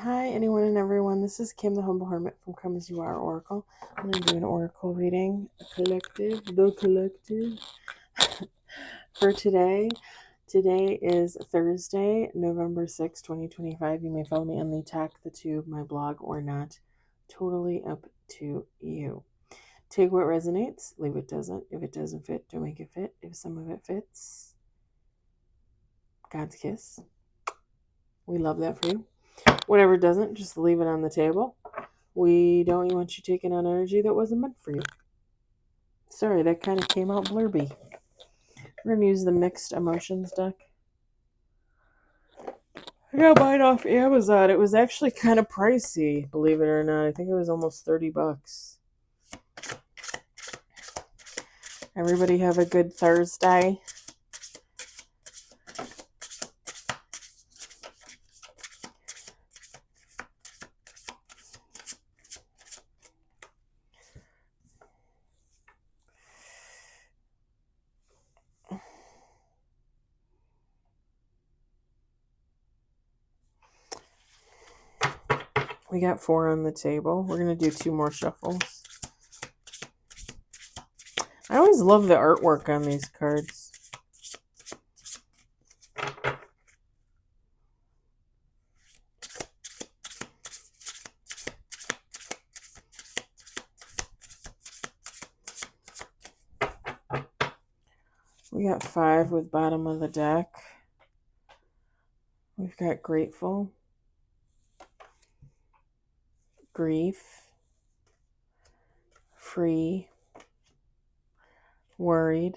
Hi, anyone and everyone. This is Kim, the Humble Hermit from Come As You Are Oracle. I'm going to do an oracle reading, the collective, for today. Today is Thursday, November 6, 2025. You may follow me on the Talk the Tube, my blog, or not. Totally up to you. Take what resonates, leave what doesn't. If it doesn't fit, don't make it fit. If some of it fits, God's kiss. We love that for you. Whatever doesn't, just leave it on the table. We don't want you taking on energy that wasn't meant for you. Sorry, that kind of came out blurby. We're going to use the mixed emotions deck. I got mine off Amazon. It was actually kind of pricey, believe it or not. I think it was almost $30. Everybody have a good Thursday. We got 4 on the table. We're going to do 2 more shuffles. I always love the artwork on these cards. We got 5 with bottom of the deck. We've got grateful, grief, free, worried,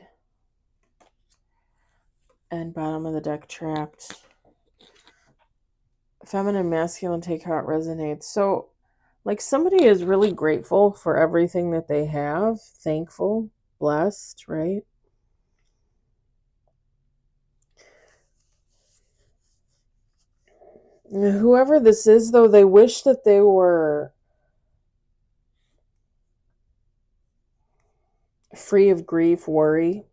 and bottom of the deck, trapped. Feminine, masculine, take how it resonates. So, like, somebody is really grateful for everything that they have, thankful, blessed, right? Whoever this is, though, they wish that they were free of grief, worry.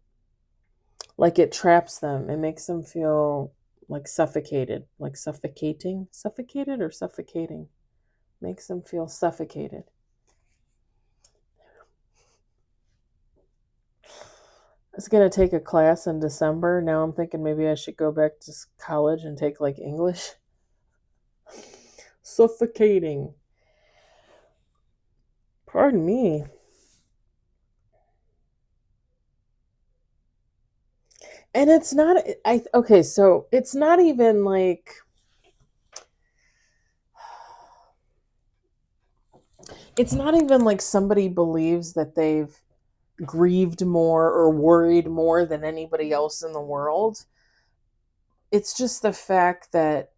Like, it traps them. It makes them feel like suffocated, like suffocating. Suffocated or suffocating? Makes them feel suffocated. I was going to take a class in December. Now I'm thinking maybe I should go back to college and take like English. Suffocating. Pardon me. And it's not, okay, so it's not even like, it's not even like somebody believes that they've grieved more or worried more than anybody else in the world. It's just the fact that,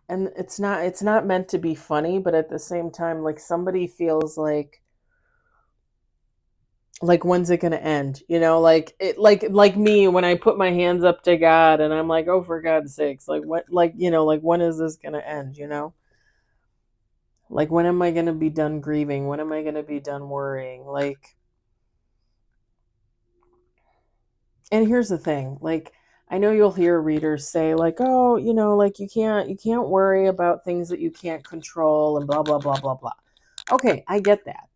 and it's not meant to be funny, but at the same time, like, somebody feels like when's it going to end, like it, like me when I put my hands up to God and I'm like, oh, for God's sakes, like what, like, like when is this going to end, like when am I going to be done grieving, when am I going to be done worrying, like. And here's the thing, like, I know you'll hear readers say like, oh, like you can't worry about things that you can't control and blah blah blah blah blah. Okay, I get that.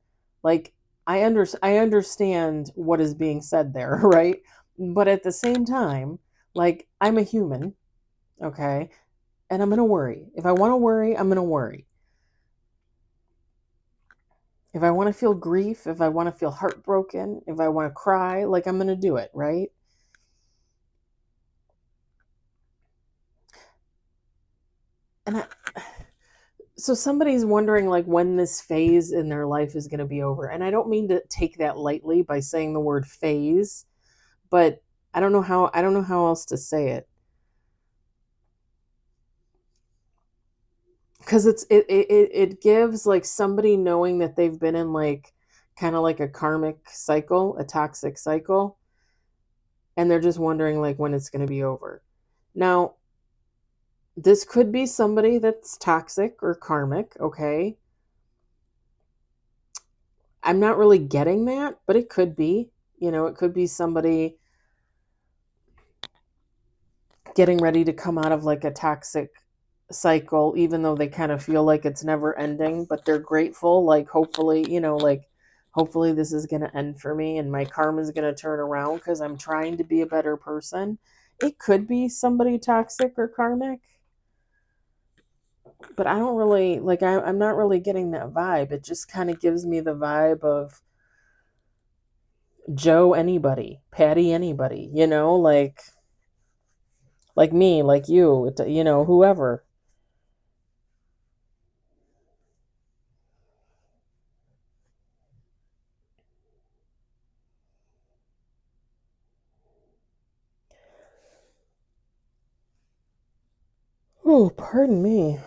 Like, I understand what is being said there, right? But at the same time, like, I'm a human, okay? And I'm going to worry. If I want to worry, I'm going to worry. If I want to feel grief, if I want to feel heartbroken, if I want to cry, like, I'm going to do it, right? And so somebody's wondering like when this phase in their life is going to be over. And I don't mean to take that lightly by saying the word phase, but I don't know how else to say it. Because it gives like somebody knowing that they've been in like kind of like a karmic cycle, a toxic cycle, and they're just wondering like when it's going to be over. Now, this could be somebody that's toxic or karmic, okay? I'm not really getting that, but it could be. It could be somebody getting ready to come out of like a toxic cycle, even though they kind of feel like it's never ending, but they're grateful. Like, hopefully, like, hopefully this is going to end for me and my karma is going to turn around because I'm trying to be a better person. It could be somebody toxic or karmic, but I don't really, like, I'm not really getting that vibe. It just kind of gives me the vibe of Joe anybody, Patty anybody, like me, like you, whoever. Oh, pardon me.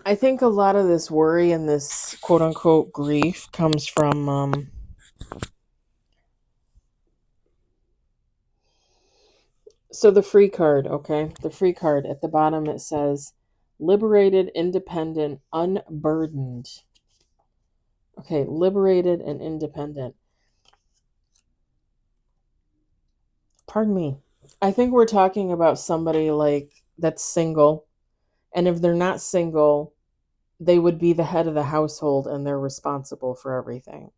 I think a lot of this worry and this quote unquote grief comes from so the free card, okay? The free card at the bottom, it says liberated, independent, unburdened. Okay, liberated and independent. Pardon me. I think we're talking about somebody like that's single, and if they're not single, they would be the head of the household and they're responsible for everything.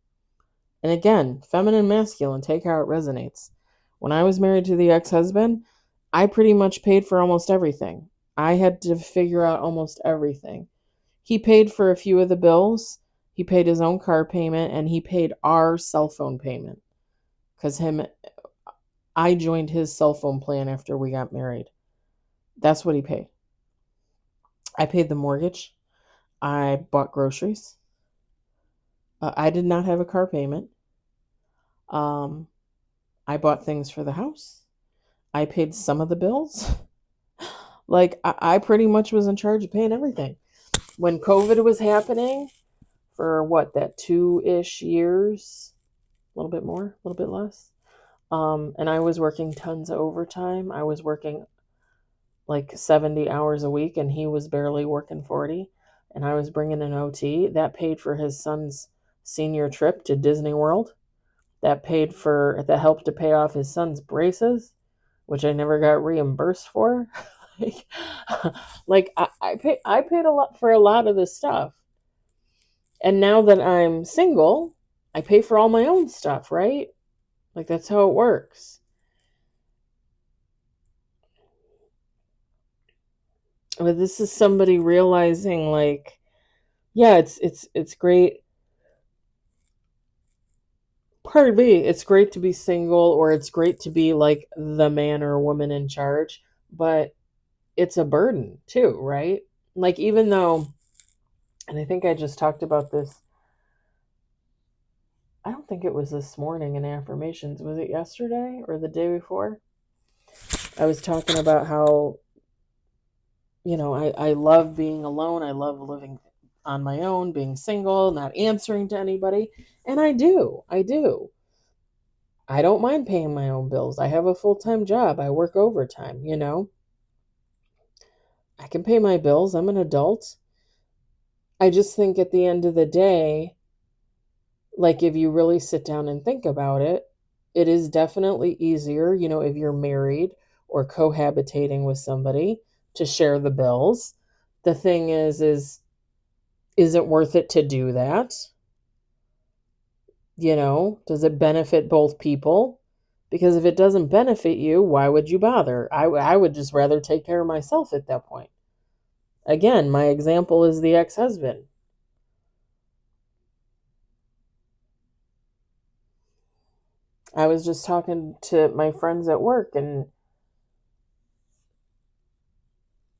And again, feminine, masculine, take how it resonates. When I was married to the ex-husband, I pretty much paid for almost everything. I had to figure out almost everything. He paid for a few of the bills. He paid his own car payment and he paid our cell phone payment because I joined his cell phone plan after we got married. That's what he paid. I paid the mortgage. I bought groceries. I did not have a car payment. Um, I bought things for the house. I paid some of the bills. Like, I pretty much was in charge of paying everything. When COVID was happening, for what, that 2-ish years, a little bit more, a little bit less. And I was working tons of overtime. I was working like 70 hours a week, and he was barely working 40. And I was bringing an OT. That paid for his son's senior trip to Disney World. That helped to pay off his son's braces, which I never got reimbursed for. like, I paid a lot for a lot of this stuff. And now that I'm single, I pay for all my own stuff, right? Like, that's how it works. But this is somebody realizing, like, yeah, it's great. Pardon me, it's great to be single, or it's great to be like the man or woman in charge, but it's a burden too, right? Like, even though, and I think I just talked about this, I don't think it was this morning in affirmations. Was it yesterday or the day before? I was talking about how, I love being alone. I love living on my own, being single, not answering to anybody. And I do. I do. I don't mind paying my own bills. I have a full-time job. I work overtime. I can pay my bills. I'm an adult. I just think at the end of the day, like, if you really sit down and think about it, it is definitely easier, if you're married or cohabitating with somebody, to share the bills. The thing is it worth it to do that? Does it benefit both people? Because if it doesn't benefit you, why would you bother? I would just rather take care of myself at that point. Again, my example is the ex-husband. I was just talking to my friends at work, and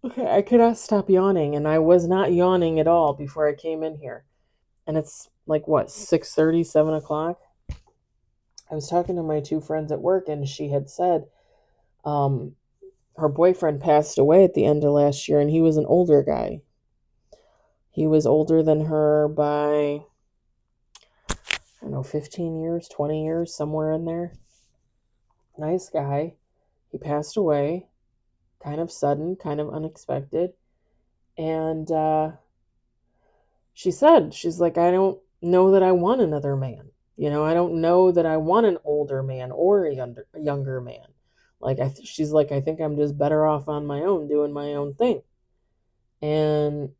okay, I could not stop yawning, and I was not yawning at all before I came in here. And it's like what, 6:30, 7 o'clock? I was talking to my two friends at work, and she had said um, her boyfriend passed away at the end of last year, and he was an older guy. He was older than her by, I don't know, 15 years, 20 years, somewhere in there. Nice guy. He passed away, kind of sudden, kind of unexpected. And she said, she's like, I don't know that I want another man. I don't know that I want an older man or a younger man. Like, she's like, I think I'm just better off on my own, doing my own thing. And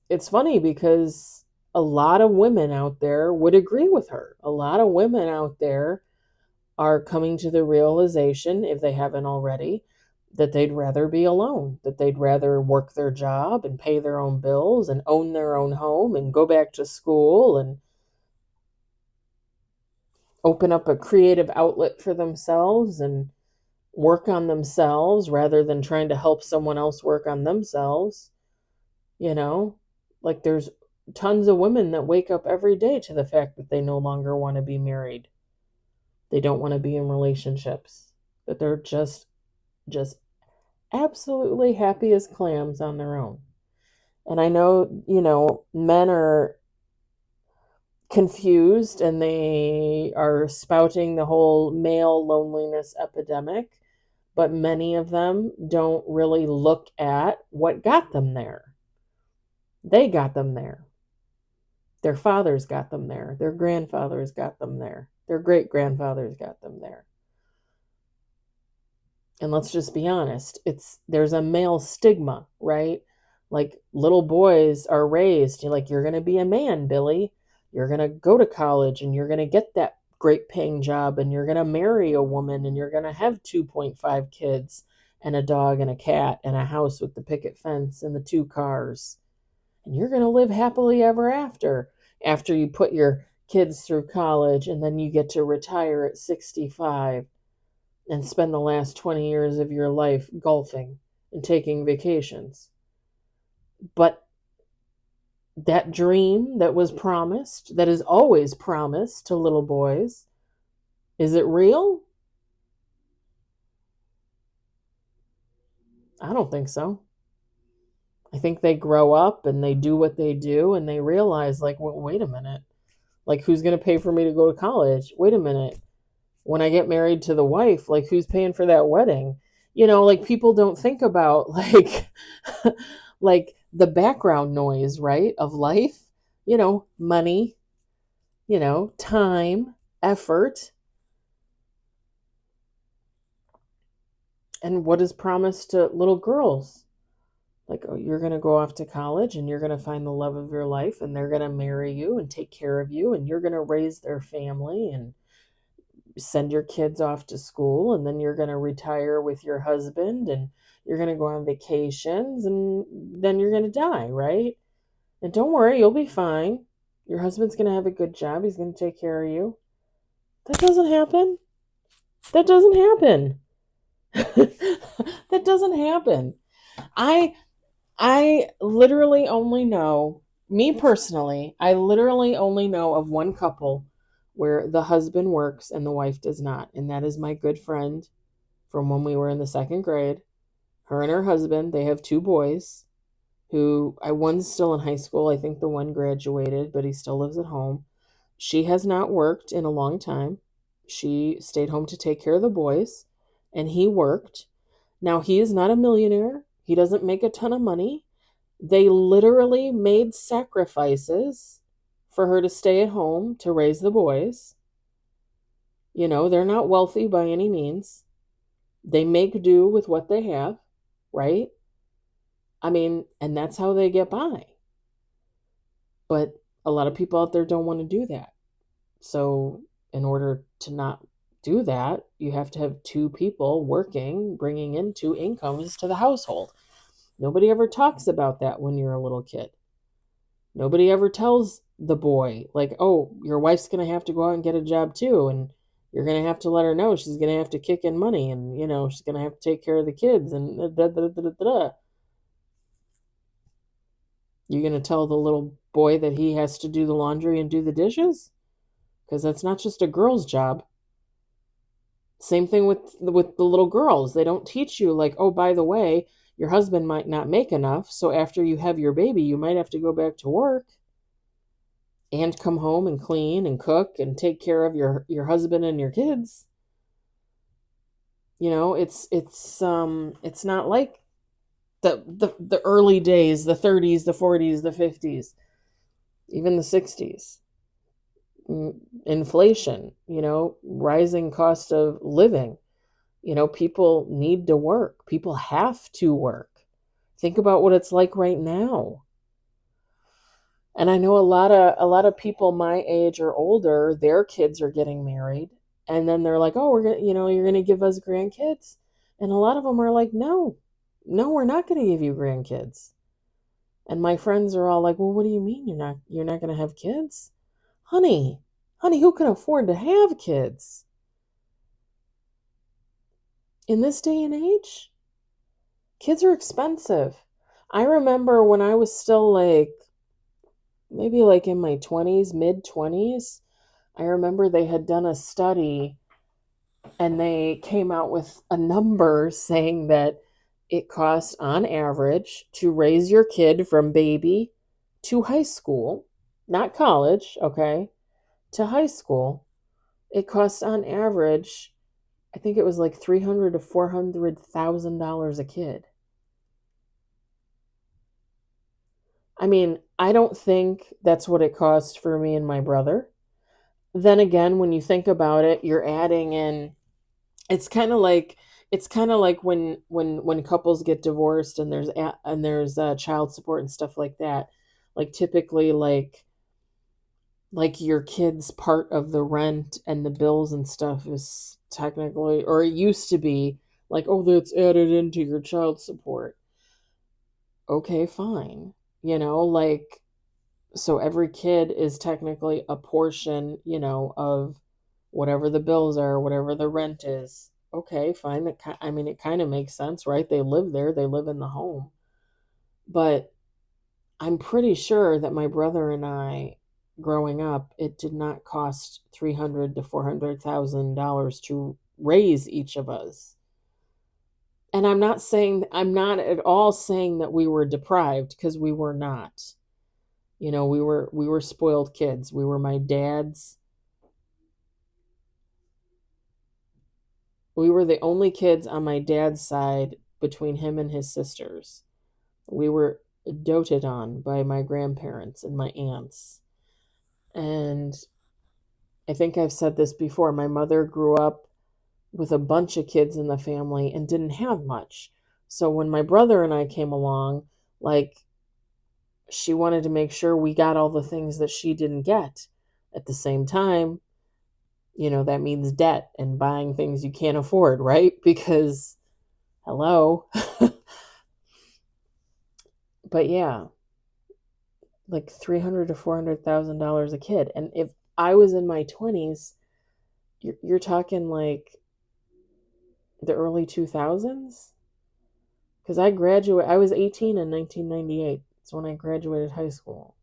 it's funny because a lot of women out there would agree with her. A lot of women out there are coming to the realization, if they haven't already, that they'd rather be alone, that they'd rather work their job and pay their own bills and own their own home and go back to school and open up a creative outlet for themselves and work on themselves rather than trying to help someone else work on themselves. You know, like there's tons of women that wake up every day to the fact that they no longer want to be married. They don't want to be in relationships. That they're just absolutely happy as clams on their own. And I know, men are confused and they are spouting the whole male loneliness epidemic, but many of them don't really look at what got them there. They got them there. Their fathers got them there. Their grandfathers got them there. Their great grandfathers got them there. And let's just be honest, there's a male stigma, right? Like little boys are raised, like you're going to be a man, Billy. You're going to go to college and you're going to get that great paying job and you're going to marry a woman and you're going to have 2.5 kids and a dog and a cat and a house with the picket fence and the 2 cars. And you're going to live happily ever after you put your kids through college and then you get to retire at 65 and spend the last 20 years of your life golfing and taking vacations. But that dream that was promised, that is always promised to little boys, is it real? I don't think so. I think they grow up and they do what they do and they realize, like, well, wait a minute. Like, who's going to pay for me to go to college? Wait a minute. When I get married to the wife, like, who's paying for that wedding? Like, people don't think about, like, like the background noise, right, of life, money, time, effort, and what is promised to little girls. Like, oh, you're going to go off to college and you're going to find the love of your life and they're going to marry you and take care of you and you're going to raise their family and send your kids off to school and then you're going to retire with your husband and you're going to go on vacations and then you're going to die, right? And don't worry, you'll be fine. Your husband's going to have a good job. He's going to take care of you. That doesn't happen. That doesn't happen. That doesn't happen. I literally only know, me personally, I literally only know of one couple where the husband works and the wife does not. And that is my good friend from when we were in the second grade. Her and her husband, they have 2 boys who, one's still in high school. I think the one graduated, but he still lives at home. She has not worked in a long time. She stayed home to take care of the boys, and he worked. Now, he is not a millionaire. He doesn't make a ton of money. They literally made sacrifices for her to stay at home to raise the boys. They're not wealthy by any means. They make do with what they have, right? I mean, and that's how they get by. But a lot of people out there don't want to do that. So, in order to not do that, you have to have 2 people working, bringing in 2 incomes to the household. Nobody ever talks about that when you're a little kid. Nobody ever tells the boy, like, oh, your wife's going to have to go out and get a job too. And You're going to have to let her know she's going to have to kick in money, and, she's going to have to take care of the kids, and da, da, da, da, da, da. You're going to tell the little boy that he has to do the laundry and do the dishes? Because that's not just a girl's job. Same thing with the little girls. They don't teach you, like, oh, by the way, your husband might not make enough, so after you have your baby, you might have to go back to work and come home and clean and cook and take care of your husband and your kids. It's not like the early days, the 30s, the 40s, the 50s, even the 60s. Inflation, rising cost of living. People need to work. People have to work. Think about what it's like right now. And I know a lot of people my age or older, their kids are getting married, and then they're like, "Oh, we're going to, you're going to give us grandkids." And a lot of them are like, "No. No, we're not going to give you grandkids." And my friends are all like, "Well, what do you mean you're not going to have kids?" Honey, who can afford to have kids in this day and age? Kids are expensive. I remember when I was still like maybe like in my 20s, mid 20s, I remember they had done a study and they came out with a number saying that it costs on average to raise your kid from baby to high school, not college, okay, to high school. It costs on average, I think it was like $300,000 to $400,000 a kid. I mean, I don't think that's what it cost for me and my brother. Then again, when you think about it, you're adding in, it's kind of like when couples get divorced and there's child support and stuff like that. Like typically like your kid's part of the rent and the bills and stuff is technically, or it used to be, like, oh, that's added into your child support. Okay, fine. Like, so every kid is technically a portion, of whatever the bills are, whatever the rent is. Okay, fine. I mean, it kind of makes sense, right? They live there, they live in the home. But I'm pretty sure that my brother and I, growing up, it did not cost $300,000 to $400,000 to raise each of us. And I'm not at all saying that we were deprived, because we were not. We were spoiled kids. We were my dad's. We were the only kids on my dad's side between him and his sisters. We were doted on by my grandparents and my aunts. And I think I've said this before. My mother grew up with a bunch of kids in the family and didn't have much. So when my brother and I came along, like, she wanted to make sure we got all the things that she didn't get. At the same time, that means debt and buying things you can't afford, right? Because, hello. But yeah, like $300,000 to $400,000 a kid. And if I was in my 20s, you're talking like the early 2000s. Because I was 18 in 1998. That's when I graduated high school.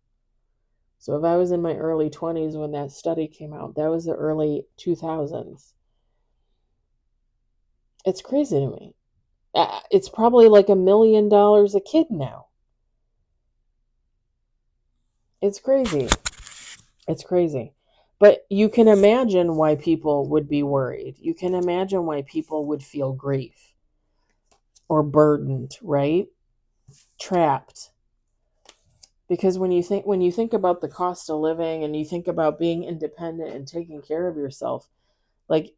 So if I was in my early 20s when that study came out, that was the early 2000s. It's crazy to me. It's probably like $1 million a kid now. It's crazy. It's crazy. But you can imagine why people would be worried. You can imagine why people would feel grief or burdened, right? Trapped. Because when you think about the cost of living and you think about being independent and taking care of yourself, like,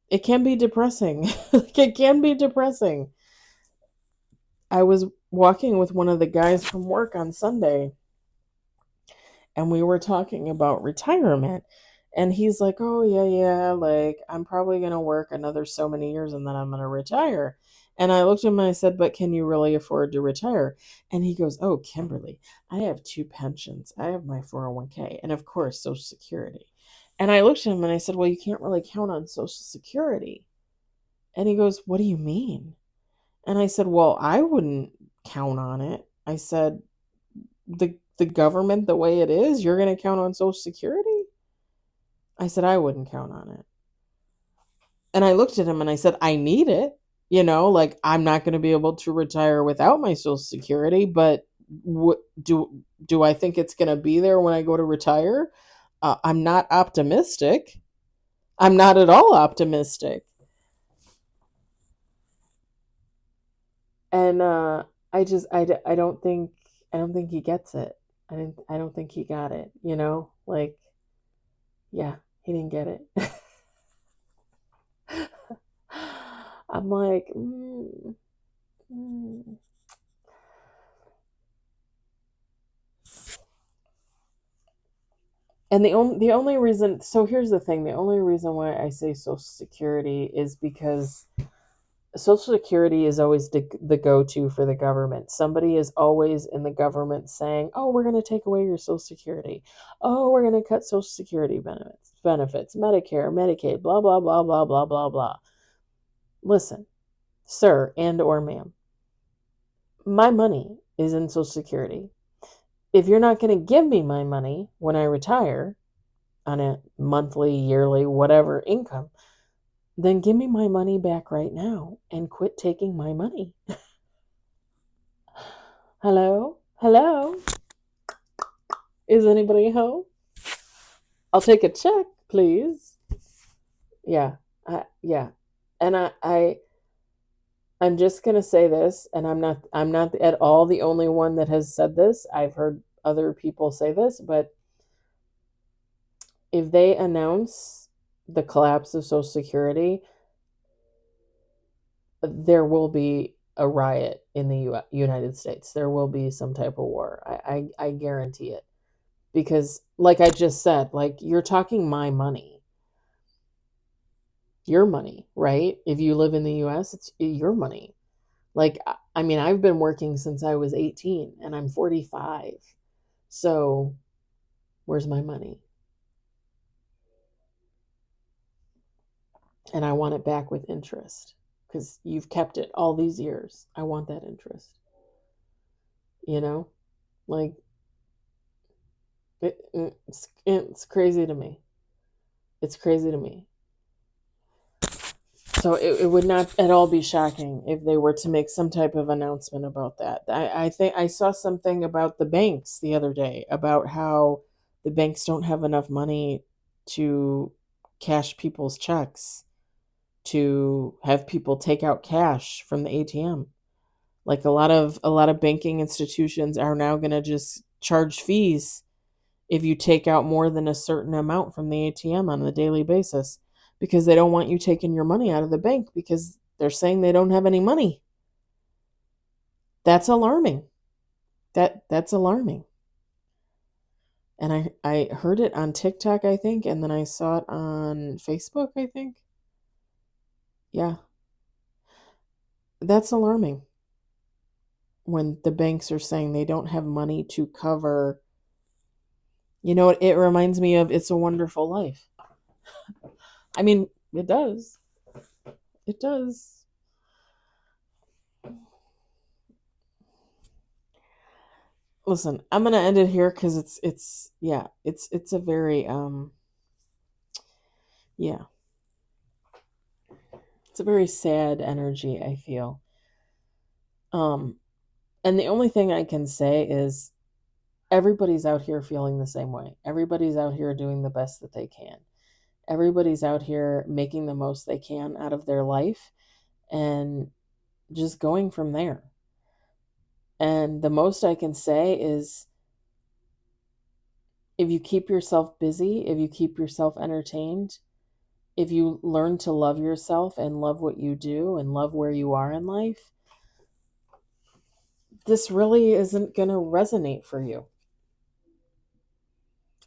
it can be depressing. Like, it can be depressing. I was walking with one of the guys from work on Sunday, and we were talking about retirement. And he's like, "Oh, yeah, yeah, like, I'm probably going to work another so many years and then I'm going to retire." And I looked at him and I said, "But can you really afford to retire?" And he goes, "Oh, Kimberly, I have two pensions. I have my 401k and, of course, Social Security. And I looked at him and I said, well, you can't really count on Social Security. And he goes, what do you mean? And I said, well, I wouldn't count on it. I said, the government the way it is, you're going to count on Social Security? I said, I wouldn't count on it. And I looked at him and I said, I need it. Like I'm not going to be able to retire without my Social Security, but do I think it's going to be there when I go to retire? I'm not optimistic. I'm not at all optimistic. And I don't think he gets it. I don't think he got it, Like, yeah, he didn't get it. I'm like, mm. And the only reason, so here's the thing, the only reason why I say Social Security is because Social Security is always the go-to for the government. Somebody is always in the government saying, "Oh, we're going to take away your Social Security. Oh, we're going to cut Social Security benefits, Medicare, Medicaid, blah blah blah blah blah blah blah." Listen, sir and or ma'am, my money is in Social Security. If you're not going to give me my money when I retire on a monthly, yearly, whatever income, then give me my money back right now and quit taking my money. Hello? Hello? Is anybody home? I'll take a check, please. Yeah. Yeah. And I'm just going to say this, and I'm not at all the only one that has said this. I've heard other people say this, but if they announce the collapse of Social Security, there will be a riot in the United States. There will be some type of war. I guarantee it. Because, like I just said, like you're talking my money, your money, right? If you live in the US, it's your money. Like, I mean, I've been working since I was 18 and I'm 45. So, where's my money? And I want it back with interest because you've kept it all these years. I want that interest. You know? Like, it's crazy to me. It's crazy to me. So it would not at all be shocking if they were to make some type of announcement about that. I think I saw something about the banks the other day about how the banks don't have enough money to cash people's checks, to have people take out cash from the ATM. Like a lot of banking institutions are now going to just charge fees if you take out more than a certain amount from the ATM on a daily basis because they don't want you taking your money out of the bank because they're saying they don't have any money. That's alarming. That's alarming. And I heard it on TikTok, I think, and then I saw it on Facebook, I think. Yeah. That's alarming when the banks are saying they don't have money to cover. You know what? It reminds me of It's a Wonderful Life. I mean, it does. It does. Listen, I'm gonna end it here because it's a very yeah, it's a very sad energy, I feel. Um, and the only thing I can say is everybody's out here feeling the same way. Everybody's out here doing the best that they can. Everybody's out here making the most they can out of their life and just going from there. And the most I can say is if you keep yourself busy, if you keep yourself entertained, if you learn to love yourself and love what you do and love where you are in life, this really isn't going to resonate for you.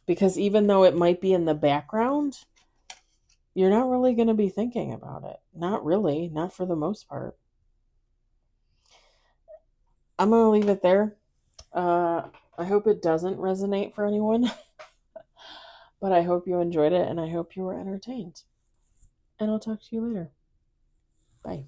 Because even though it might be in the background, you're not really going to be thinking about it. Not really, not for the most part. I'm going to leave it there. I hope it doesn't resonate for anyone. But I hope you enjoyed it, and I hope you were entertained. And I'll talk to you later. Bye.